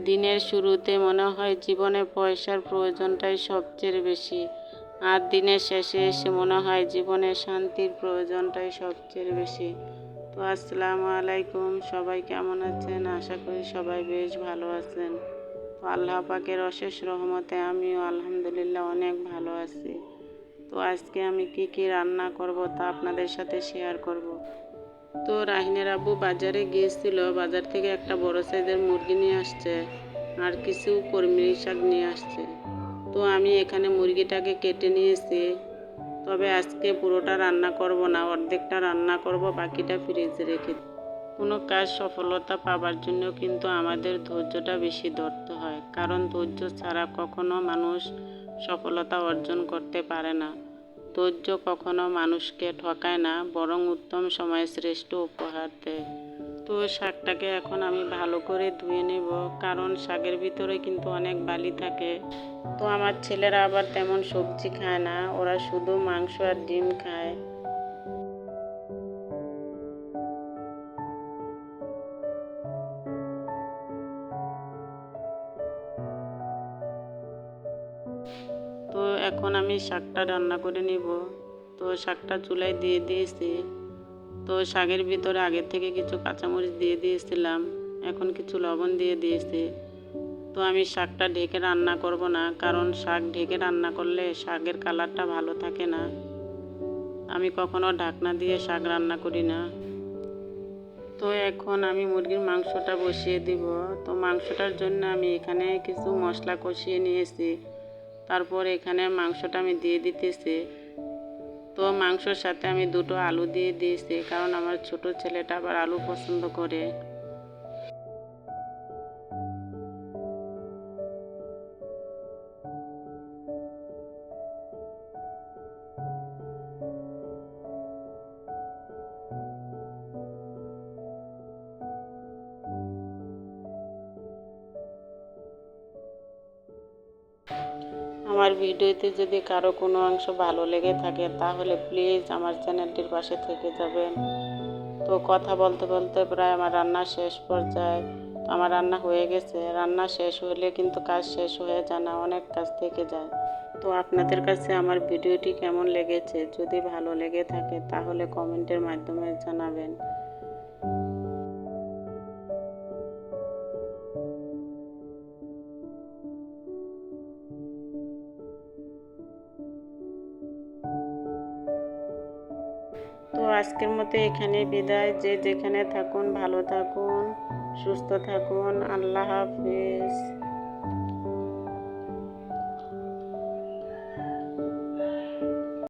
দিনের শুরুতে মনে হয় জীবনে পয়সার প্রয়োজনটাই সবচেয়ে বেশি, আর দিনের শেষে এসে মনে হয় জীবনে শান্তির প্রয়োজনটাই সবচেয়ে বেশি। তো আসসালামু আলাইকুম, সবাই কেমন আছেন? আশা করি সবাই বেশ ভালো আছেন। তো আল্লাহ পাকের অশেষ রহমতে আমিও আলহামদুলিল্লাহ অনেক ভালো আছি। তো আজকে আমি কি রান্না করব তা আপনাদের সাথে শেয়ার করব। তো রাহিনের আব্বু বাজারে গিয়েছিল, বাজার থেকে একটা বড় সাইজের মুরগি নিয়ে আসছে আর কিছু কলমি শাক নিয়ে আসছে। তো আমি এখানে মুরগিটাকে কেটে নিয়েছি, তবে আজকে পুরোটা রান্না করব না, অর্ধেকটা রান্না করব, বাকিটা ফ্রিজে রেখে। কোনো কাজ সফলতা পাবার জন্য কিন্তু আমাদের ধৈর্যটা বেশি ধরতে হয়, কারণ ধৈর্য ছাড়া কখনো মানুষ সফলতা অর্জন করতে পারে না। ধৈর্য কখনো মানুষকে ঠকায় না, বরং উত্তম সময়ে শ্রেষ্ঠ উপহার দেয়। তো শাকটাকে এখন আমি ভালো করে ধুয়ে নেব, কারণ শাকের ভিতরে কিন্তু অনেক বালি থাকে। তো আমার ছেলেরা আবার তেমন সবজি খায় না, ওরা শুধু মাংস আর ডিম খায়। তো এখন আমি শাকটা রান্না করে নিব। তো শাকটা চুলায় দিয়ে দিয়েছি। তো শাকের ভিতরে আগের থেকে কিছু কাঁচামরিচ দিয়ে দিয়েছিলাম, এখন কিছু লবণ দিয়ে দিয়েছি। তো আমি শাকটা ঢেকে রান্না করব না, কারণ শাক ঢেকে রান্না করলে শাকের কালারটা ভালো থাকে না। আমি কখনো ঢাকনা দিয়ে শাক রান্না করি না। তো এখন আমি মুরগির মাংসটা বসিয়ে দিব। তো মাংসটার জন্য আমি এখানে কিছু মশলা কষিয়ে নিয়েছি, তারপর এখানে মাংসটা আমি দিয়ে দিতেছি। তো মাংসর সাথে আমি দুটো আলু দিয়ে দিয়েছি, কারণ আমার ছোট ছেলেটা আবার আলু পছন্দ করে। আমার ভিডিওতে যদি কারো কোনো অংশ ভালো লেগে থাকে তাহলে প্লিজ আমার চ্যানেলটির পাশে থেকে যাবেন। তো কথা বলতে বলতে প্রায় আমার রান্না শেষ পর্যায়ে। তো আমার রান্না হয়ে গেছে, রান্না শেষ হলে কিন্তু কাজ শেষ হয়ে যায় না, অনেক কাজ থেকে যায়। তো আপনাদের কাছে আমার ভিডিওটি কেমন লেগেছে, যদি ভালো লেগে থাকে তাহলে কমেন্টের মাধ্যমে জানাবেন। তো আজকের মতো এখানে বিদায়। যে যেখানে থাকুন ভালো থাকুন, সুস্থ থাকুন। আল্লাহ হাফিজ।